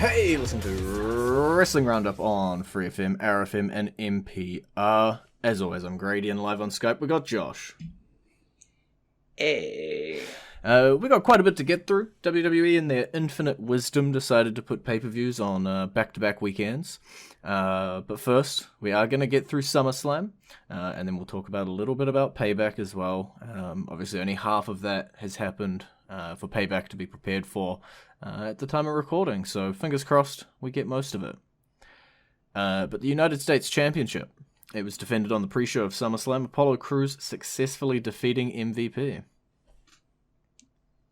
Hey, listen to Wrestling Roundup on FreeFM, ArrowFM, and NPR. As always, I'm Grady, and live on Skype we got Josh. Hey. We got quite a bit to get through. WWE, in their infinite wisdom, decided to put pay-per-views on back-to-back weekends. But first, we are going to get through SummerSlam, and then we'll talk about a little bit about Payback as well. Obviously, only half of that has happened for Payback to be prepared for at the time of recording, so fingers crossed we get most of it. But the United States Championship, it was defended on the pre-show of SummerSlam, Apollo Crews successfully defeating MVP.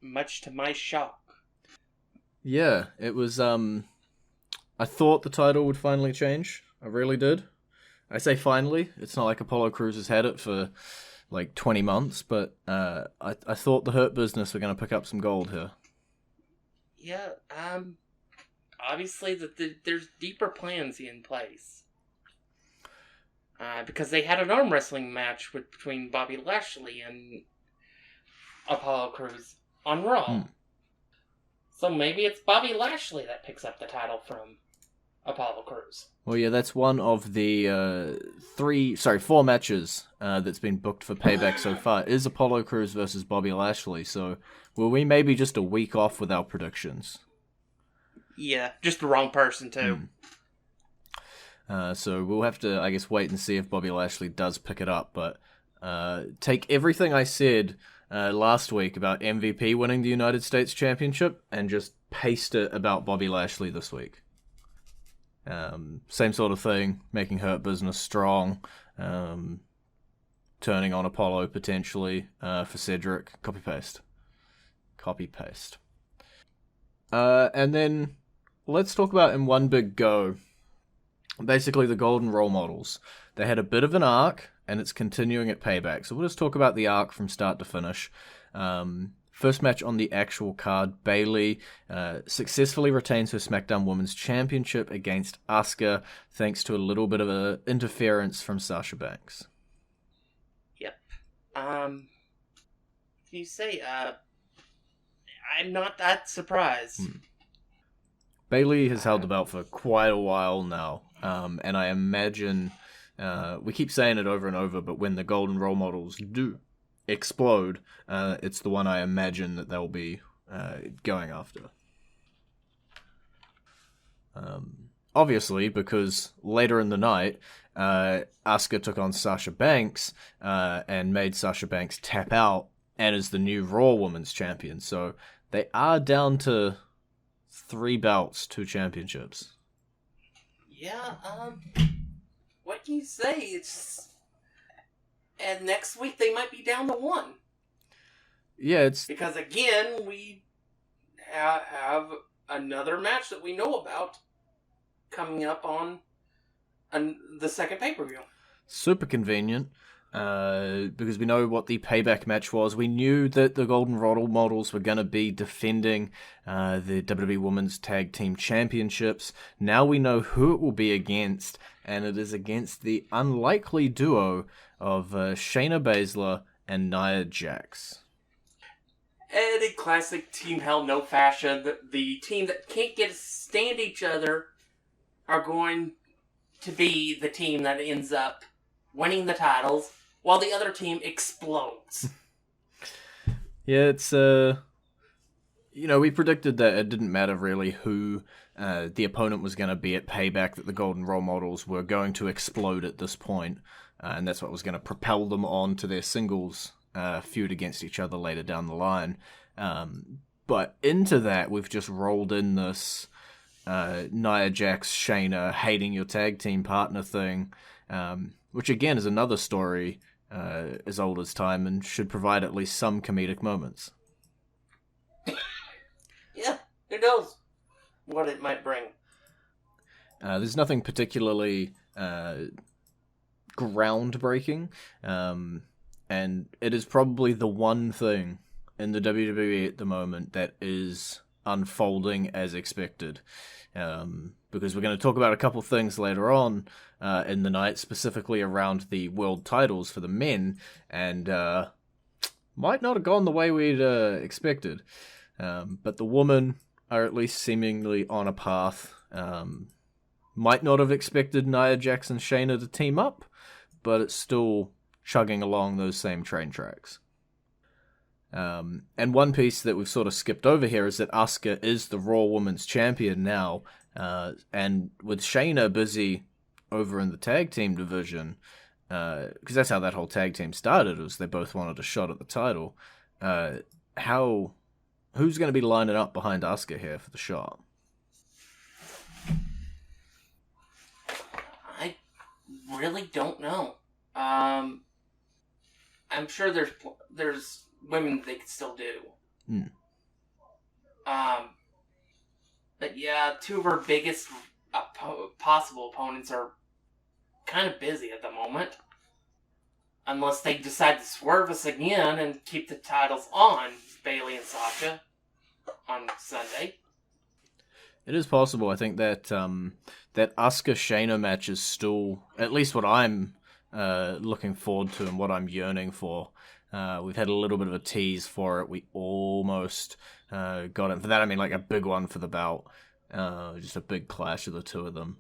Much to my shock. Yeah, it was, I thought the title would finally change. I really did. I say finally. It's not like Apollo Crews has had it for like 20 months, but I thought the Hurt Business were going to pick up some gold here. Yeah, obviously there's deeper plans in place. Because they had an arm wrestling match between Bobby Lashley and Apollo Crews on Raw. So maybe it's Bobby Lashley that picks up the title from Apollo Crews. Well, yeah, that's one of the 4 matches that's been booked for Payback so far, is Apollo Crews versus Bobby Lashley, so were we maybe just a week off with our predictions? Yeah, just the wrong person, too. So we'll have to, I guess, wait and see if Bobby Lashley does pick it up, but take everything I said last week about MVP winning the United States Championship and just paste it about Bobby Lashley this week. Same sort of thing, making Hurt Business strong, turning on Apollo potentially for Cedric. Copy-paste. And then let's talk about in one big go, basically the Golden Role Models. They had a bit of an arc, and it's continuing at Payback. So we'll just talk about the arc from start to finish. First match on the actual card, Bayley successfully retains her SmackDown Women's Championship against Asuka, thanks to a little bit of interference from Sasha Banks. Yep. You say, I'm not that surprised. Bayley has held the belt for quite a while now, and I imagine, we keep saying it over and over, but when the Golden Role Models do explode, it's the one I imagine that they'll be going after. Obviously, because later in the night, Asuka took on Sasha Banks and made Sasha Banks tap out and is the new Raw Women's Champion. So they are down to 3 belts, 2 championships. Yeah, what can you say? And next week they might be down to 1. Yeah, it's... Because again, we have another match that we know about coming up on the second pay-per-view. Super convenient, because we know what the Payback match was. We knew that the Golden Role Models were going to be defending the WWE Women's Tag Team Championships. Now we know who it will be against, and it is against the unlikely duo of Shayna Baszler and Nia Jax. And in classic Team Hell No fashion, the team that can't stand each other are going to be the team that ends up winning the titles, while the other team explodes. Yeah, it's, we predicted that it didn't matter really who the opponent was going to be at Payback, that the Golden Role Models were going to explode at this point, and that's what was going to propel them on to their singles feud against each other later down the line. But into that, we've just rolled in this Nia Jax, Shayna hating your tag team partner thing, which again is another story as old as time and should provide at least some comedic moments. Yeah, who knows what it might bring. There's nothing particularly groundbreaking, and it is probably the one thing in the WWE at the moment that is unfolding as expected. Because we're going to talk about a couple things later on in the night, specifically around the world titles for the men, and might not have gone the way we'd expected. But the woman are at least seemingly on a path. Might not have expected Nia Jax and Shayna to team up, but it's still chugging along those same train tracks. And one piece that we've sort of skipped over here is that Asuka is the Raw Women's Champion now, and with Shayna busy over in the tag team division, because that's how that whole tag team started, was they both wanted a shot at the title. Who's going to be lining up behind Asuka here for the shot? I really don't know. I'm sure there's women they could still do. But yeah, two of her biggest possible opponents are kind of busy at the moment. Unless they decide to swerve us again and keep the titles on Bayley and Sasha on Sunday. It is possible. I think that that Asuka Shayna match is still at least what I'm looking forward to and what I'm yearning for. We've had a little bit of a tease for it. We almost got it. For that, I mean like a big one for the bout. Just a big clash of the two of them.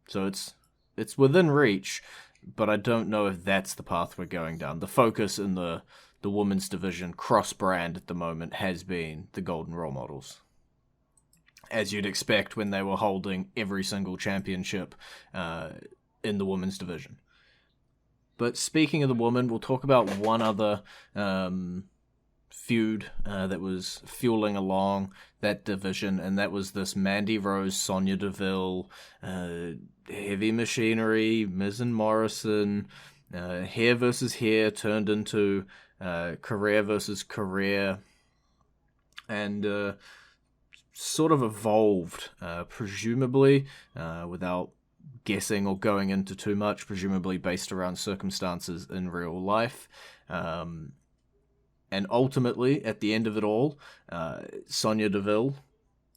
So it's within reach, but I don't know if that's the path we're going down. The focus in the women's division, cross-brand at the moment, has been the Golden Role Models. As you'd expect when they were holding every single championship in the women's division. But speaking of the woman, we'll talk about one other feud that was fueling along that division, and that was this Mandy Rose, Sonya Deville, Heavy Machinery, Miz and Morrison, hair versus hair turned into career versus career, and sort of evolved, presumably, without guessing or going into too much, presumably based around circumstances in real life. And ultimately, at the end of it all, Sonya Deville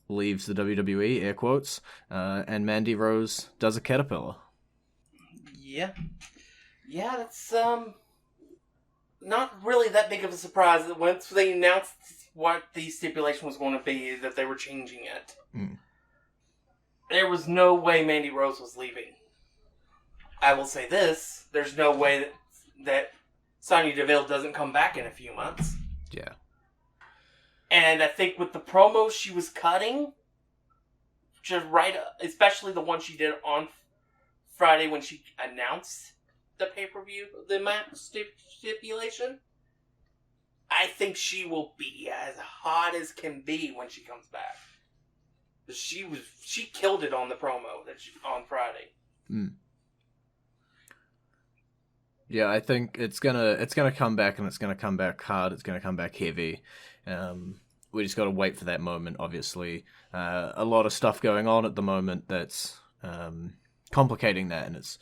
leaves the WWE, air quotes, and Mandy Rose does a caterpillar. Yeah, that's not really that big of a surprise that once they announced what the stipulation was going to be, that they were changing it. There was no way Mandy Rose was leaving. I will say this, there's no way that Sonya Deville doesn't come back in a few months. Yeah. And I think with the promos she was cutting, just right, especially the one she did on Friday when she announced the pay-per-view, the match stipulation, I think she will be as hot as can be when she comes back. She killed it on the promo on Friday. Yeah, I think it's gonna come back, and it's gonna come back hard. It's gonna come back heavy. We just got to wait for that moment. Obviously, a lot of stuff going on at the moment that's complicating that, and it's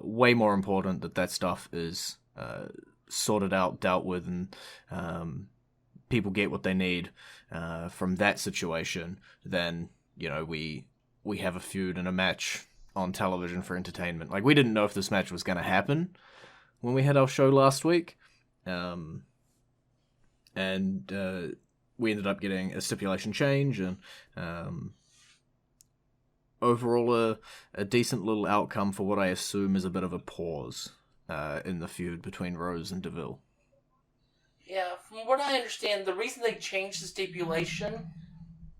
way more important that stuff is sorted out, dealt with, and people get what they need from that situation. Then we have a feud and a match on television for entertainment. Like, we didn't know if this match was going to happen when we had our show last week, and we ended up getting a stipulation change, and overall a decent little outcome for what I assume is a bit of a pause in the feud between Rose and Deville. Yeah, from what I understand, the reason they changed the stipulation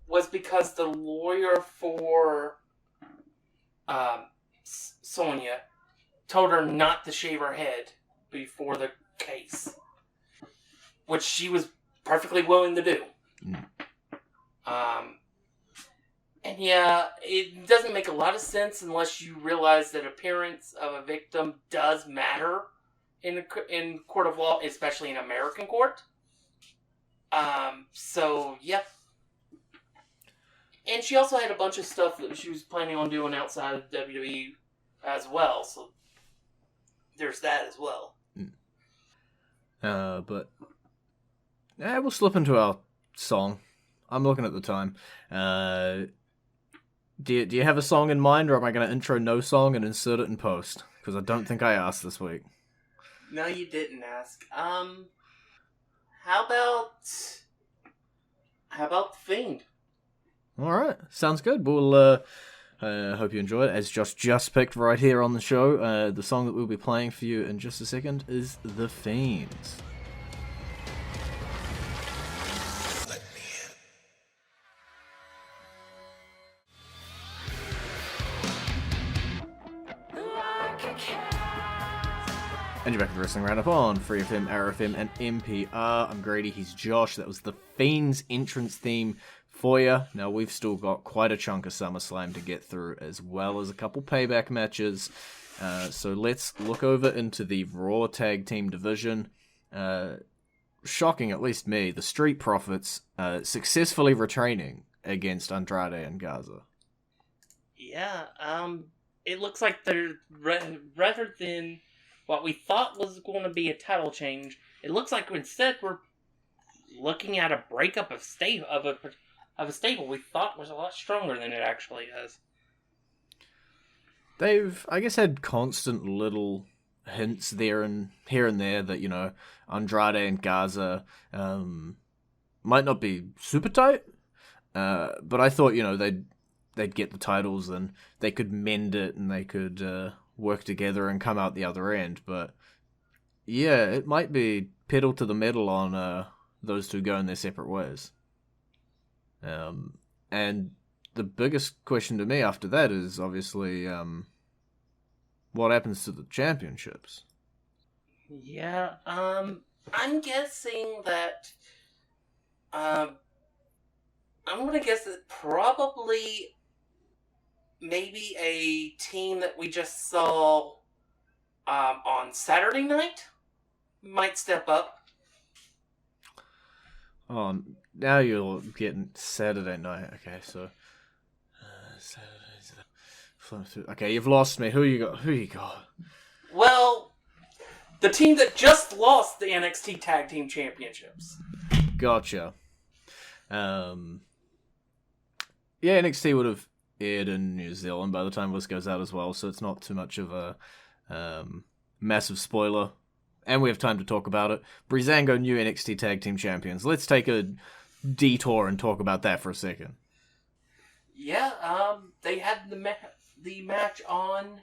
was because the lawyer for Sonya told her not to shave her head before the case, which she was perfectly willing to do. And yeah, it doesn't make a lot of sense unless you realize that appearance of a victim does matter in court of law, especially in American court. So, yep. And she also had a bunch of stuff that she was planning on doing outside of WWE as well, so there's that as well. But we'll slip into our song. I'm looking at the time. Do you have a song in mind, or am I going to intro no song and insert it in post? Because I don't think I asked this week. No, you didn't ask. How about How about The Fiend? All right, sounds good. We'll hope you enjoy it. As Josh just picked right here on the show, the song that we'll be playing for you in just a second is The Fiends. And you're back at the Wrestling Roundup on FreeFM, ArrowFM, and NPR. I'm Grady, he's Josh. That was The Fiend's entrance theme for you. Now, we've still got quite a chunk of SummerSlam to get through, as well as a couple Payback matches. So let's look over into the Raw Tag Team division. Shocking, at least me, the Street Profits successfully retraining against Andrade and Garza. Yeah, it looks like they're, rather than what we thought was going to be a title change, it looks like instead we're looking at a breakup of a stable we thought was a lot stronger than it actually is. They've, I guess, had constant little hints here and there that, you know, Andrade and Garza might not be super tight, but I thought, you know, they'd get the titles and they could mend it and they could work together and come out the other end. But yeah, it might be pedal to the metal on those two going their separate ways. And the biggest question to me after that is obviously what happens to the championships? Yeah, I'm guessing that I'm gonna guess that probably maybe a team that we just saw on Saturday night might step up. Oh, now you're getting Saturday night. Okay, so Saturday. Okay, you've lost me. Who you got? Well, the team that just lost the NXT Tag Team Championships. Gotcha. Yeah, NXT would have aired in New Zealand by the time this goes out as well, so it's not too much of a massive spoiler. And we have time to talk about it. Breezango, new NXT Tag Team Champions. Let's take a detour and talk about that for a second. Yeah, they had the match on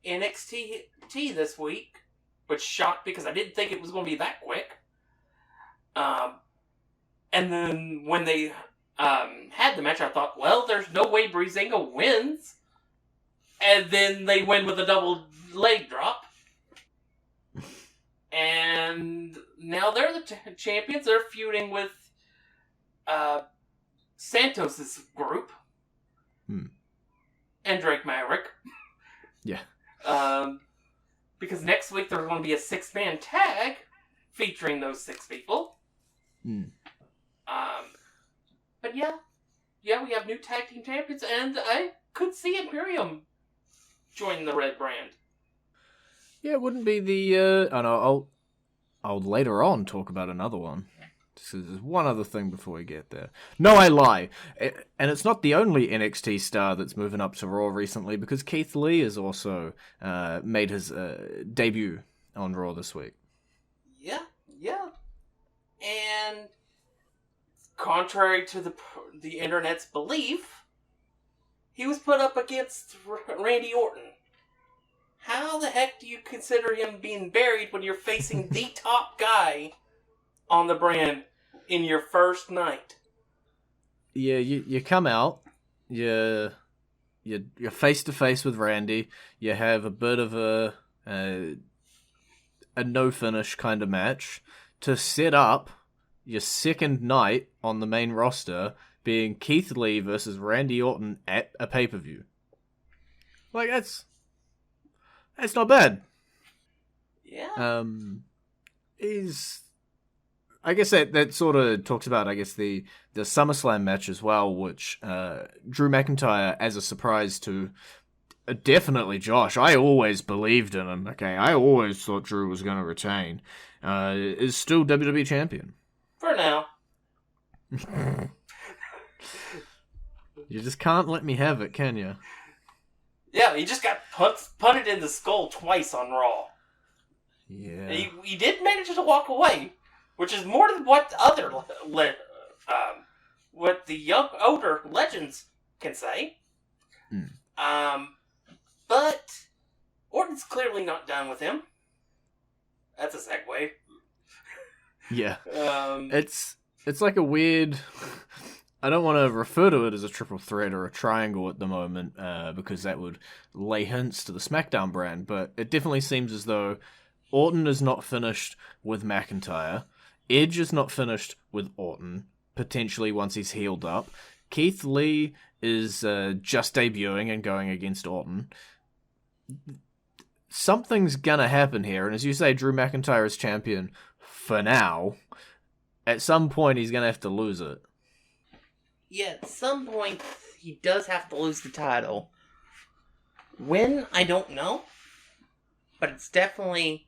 NXT this week, which shocked because I didn't think it was going to be that quick. And then when they had the match, I thought, well, there's no way Breezango wins. And then they win with a double leg drop. And now they're the champions. They're feuding with Santos's group. And Drake Maverick. Yeah. Because next week there's going to be a 6-man tag featuring those 6 people. But yeah, we have new tag team champions, and I could see Imperium join the Red Brand. Yeah, it wouldn't be the. I'll later on talk about another one. So there's one other thing before we get there. No, I lie. And it's not the only NXT star that's moving up to Raw recently, because Keith Lee has also made his debut on Raw this week. Yeah. And contrary to the internet's belief, he was put up against Randy Orton. How the heck do you consider him being buried when you're facing the top guy on the brand in your first night? Yeah, you come out, you're face to face with Randy. You have a bit of a no finish kind of match to set up your second night on the main roster, being Keith Lee versus Randy Orton at a pay-per-view. Like, that's not bad. Yeah. I guess that sort of talks about, I guess, the SummerSlam match as well, which Drew McIntyre, as a surprise to definitely Josh. I always believed in him, okay? I always thought Drew was going to retain. Is still WWE Champion. For now. You just can't let me have it, can you? Yeah, he just got punted in the skull twice on Raw. Yeah. He did manage to walk away, which is more than what other what the young, older legends can say. But Orton's clearly not done with him. That's a segue. Yeah. It's like a weird... I don't want to refer to it as a triple threat or a triangle at the moment, because that would lay hints to the SmackDown brand, but it definitely seems as though Orton is not finished with McIntyre, Edge is not finished with Orton, potentially once he's healed up, Keith Lee is just debuting and going against Orton. Something's gonna happen here, and as you say, Drew McIntyre is champion for now. At some point, he's gonna have to lose it. Yeah, at some point, he does have to lose the title. When? I don't know. But it's definitely...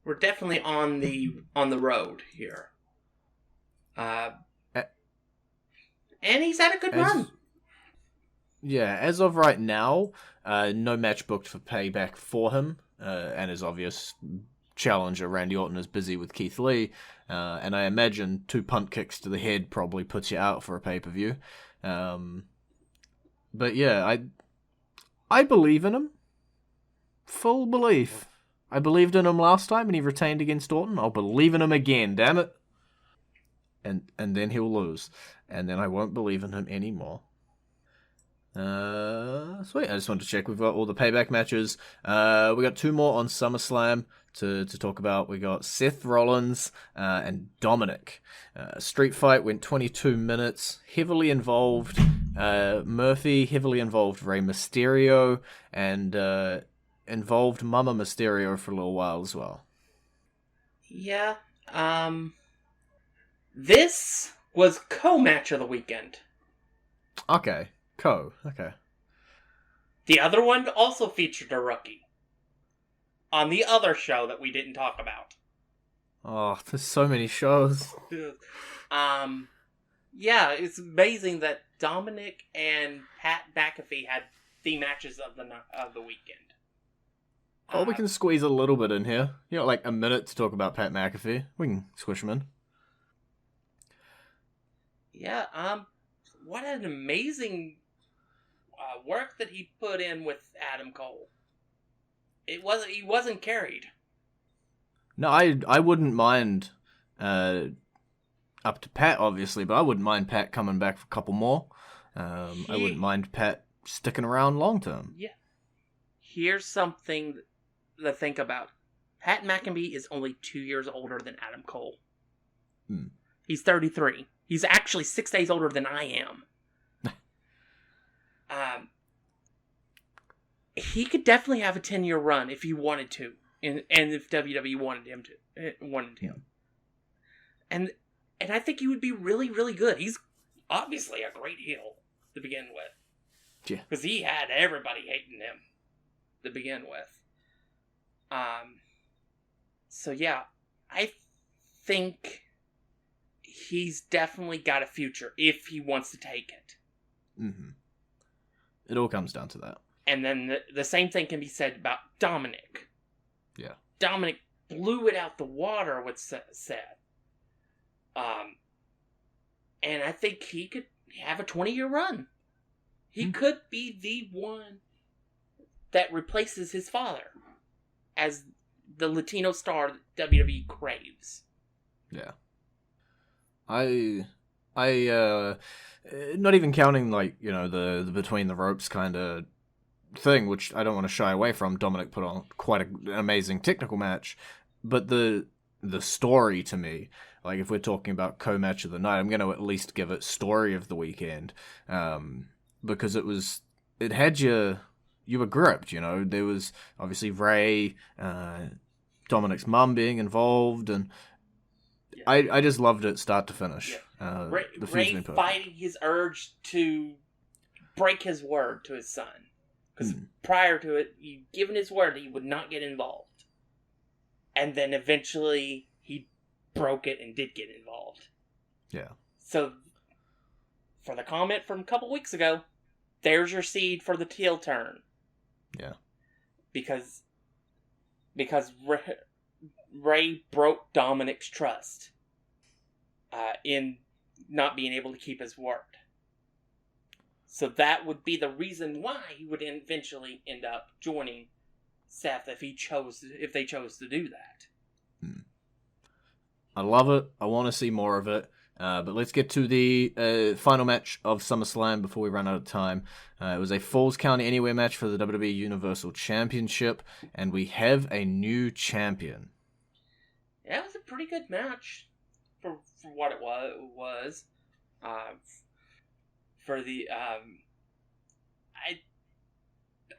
We're definitely on the road here. And he's had a good run. Yeah, as of right now, no match booked for Payback for him, and his obvious challenger, Randy Orton, is busy with Keith Lee, and I imagine 2 punt kicks to the head probably puts you out for a pay-per-view. But yeah, I believe in him. Full belief. I believed in him last time and he retained against Orton. I'll believe in him again, damn it. And then he'll lose. And then I won't believe in him anymore. Sweet. I just wanted to check. We've got all the Payback matches. We got 2 more on SummerSlam to talk about. We got Seth Rollins and Dominic. Street fight went 22 minutes. Heavily involved Murphy, heavily involved Rey Mysterio, and involved Mama Mysterio for a little while as well. Yeah. This was co-match of the weekend. Okay. Okay. The other one also featured a rookie. On the other show that we didn't talk about. Oh, there's so many shows. Yeah, it's amazing that Dominic and Pat McAfee had the matches of the weekend. Oh, we can squeeze a little bit in here. You got like a minute to talk about Pat McAfee. We can squish him in. Yeah, what an amazing work that he put in with Adam Cole. He wasn't carried. No, I wouldn't mind, up to Pat obviously, but I wouldn't mind Pat coming back for a couple more. I wouldn't mind Pat sticking around long term. Yeah. Here's something to think about. Pat McAfee is only 2 years older than Adam Cole. He's 33. He's actually 6 days older than I am. He could definitely have a 10-year run if he wanted to, and if WWE wanted him. And I think he would be really, really good. He's obviously a great heel to begin with. Yeah. Because he had everybody hating him to begin with. So yeah, I think he's definitely got a future if he wants to take it. Mm-hmm. It all comes down to that. And then the same thing can be said about Dominic. Yeah. Dominic blew it out the water with Seth. And I think he could have a 20-year run. He could be the one that replaces his father as the Latino star that WWE craves. Yeah. I not even counting, like, you know, the between the ropes kind of thing, which I don't want to shy away from. Dominic put on quite an amazing technical match, but the story to me, like if we're talking about co-match of the night, I'm going to at least give it story of the weekend, because it had you were gripped, you know. There was obviously Ray, Dominic's mum being involved, and yeah. I just loved it start to finish. Yeah. Ray fighting his urge to break his word to his son. Because prior to it, he'd given his word that he would not get involved. And then eventually, he broke it and did get involved. Yeah. So, for the comment from a couple weeks ago, there's your seed for the heel turn. Yeah. Because Ray broke Dominic's trust in not being able to keep his word. So that would be the reason why he would eventually end up joining Seth if they chose to do that. I love it. I want to see more of it. But let's get to the final match of SummerSlam before we run out of time. It was a Falls Count Anywhere match for the WWE Universal Championship, and we have a new champion. Yeah, it was a pretty good match for what it was. I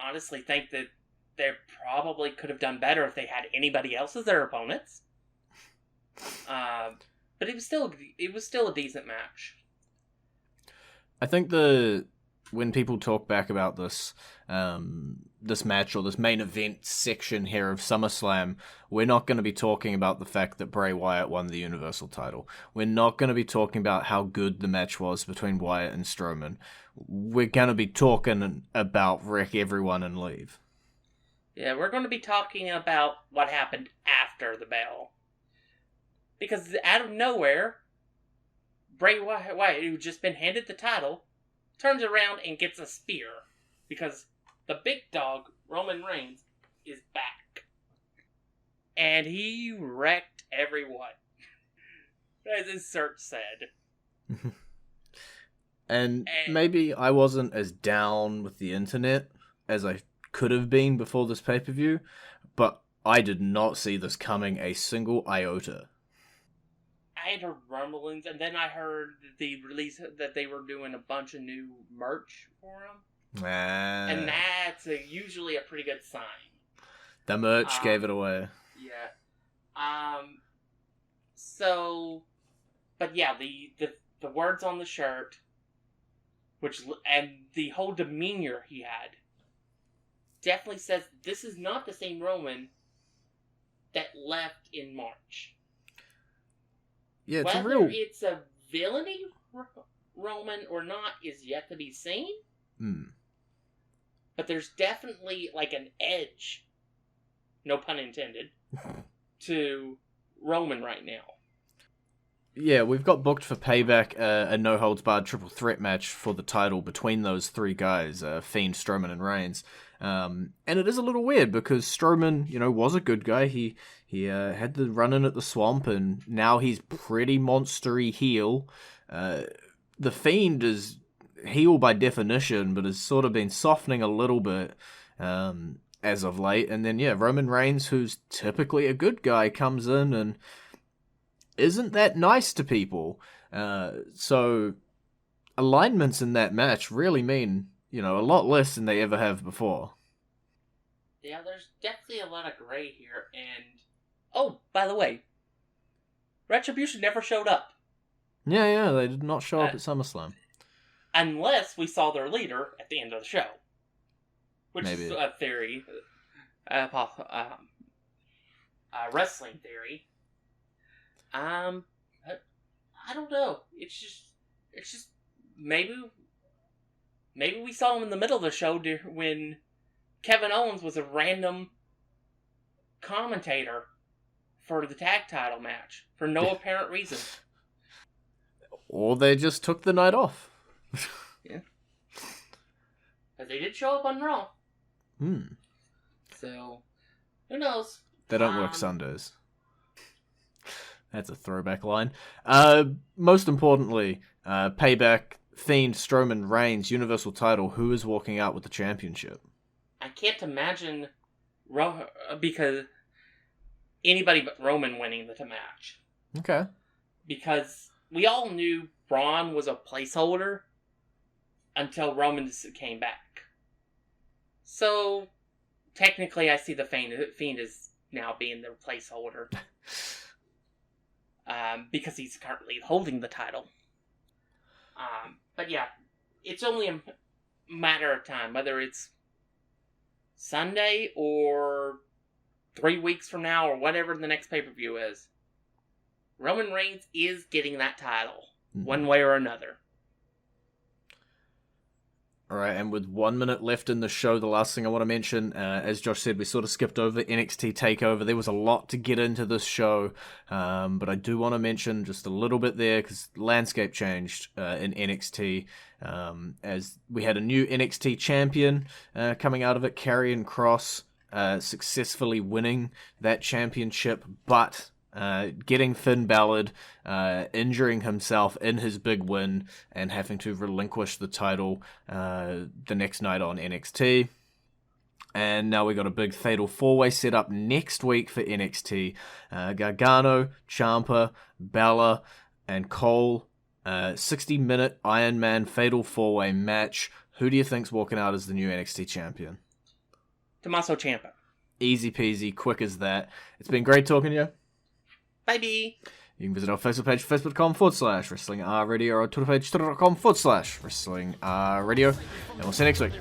honestly think that they probably could have done better if they had anybody else as their opponents. But it was still a decent match. I think when people talk back about this this match or this main event section here of SummerSlam, we're not going to be talking about the fact that Bray Wyatt won the Universal title. We're not going to be talking about how good the match was between Wyatt and Strowman. We're going to be talking about wreck everyone and leave. Yeah, we're going to be talking about what happened after the bell. Because out of nowhere, Bray Wyatt, who'd just been handed the title, turns around and gets a spear. Because the big dog, Roman Reigns, is back. And he wrecked everyone. As his search said. And maybe I wasn't as down with the internet as I could have been before this pay-per-view, but I did not see this coming a single iota. I had heard rumblings, and then I heard the release that they were doing a bunch of new merch for him. And that's usually a pretty good sign. The merch gave it away. Yeah. But yeah, the words on the shirt, and the whole demeanor he had, definitely says this is not the same Roman that left in March. Yeah, it's Whether it's a villainy Roman or not is yet to be seen. But there's definitely like an edge, no pun intended, to Roman right now. Yeah, we've got booked for Payback a no-holds-barred triple threat match for the title between those three guys, Fiend, Strowman, and Reigns. And it is a little weird because Strowman, was a good guy. He had the run-in at the Swamp, and now he's pretty monstery heel. The Fiend is heel by definition, but has sort of been softening a little bit as of late. And then, Roman Reigns, who's typically a good guy, comes in and isn't that nice to people. So alignments in that match really mean, a lot less than they ever have before. Yeah, there's definitely a lot of gray here. And, oh, by the way, Retribution never showed up. Yeah, they did not show up at SummerSlam. Unless we saw their leader at the end of the show. Which Maybe. Is a theory. Wrestling theory. I don't know. It's just maybe we saw him in the middle of the show when Kevin Owens was a random commentator for the tag title match for no apparent reason. Or they just took the night off. Yeah. But they did show up on Raw. So, who knows? They don't work Sundays. That's a throwback line. Most importantly, Payback, Fiend, Strowman, Reigns, Universal title. Who is walking out with the championship? I can't imagine because anybody but Roman winning the match. Okay. Because we all knew Braun was a placeholder until Roman came back. So, technically, I see the Fiend as now being the placeholder. Because he's currently holding the title. But yeah, it's only a matter of time, whether it's Sunday or 3 weeks from now or whatever the next pay-per-view is. Roman Reigns is getting that title, one way or another. All right, and with 1 minute left in the show, the last thing I want to mention, as Josh said, we sort of skipped over NXT TakeOver. There was a lot to get into this show, but I do want to mention just a little bit there because landscape changed in NXT as we had a new NXT champion coming out of it, Karrion Kross, successfully winning that championship, but getting Finn Balor, injuring himself in his big win and having to relinquish the title the next night on NXT. And now we got a big fatal 4-way set up next week for NXT. Gargano, Ciampa, Balor, and Cole. 60-minute Iron Man fatal 4-way match. Who do you think's walking out as the new NXT champion? Tommaso Ciampa. Easy peasy, quick as that. It's been great talking to you. Bye-bye. You can visit our Facebook page, facebook.com/WrestlingRadio, or our Twitter page, twitter.com/WrestlingRadio. And we'll see you next week.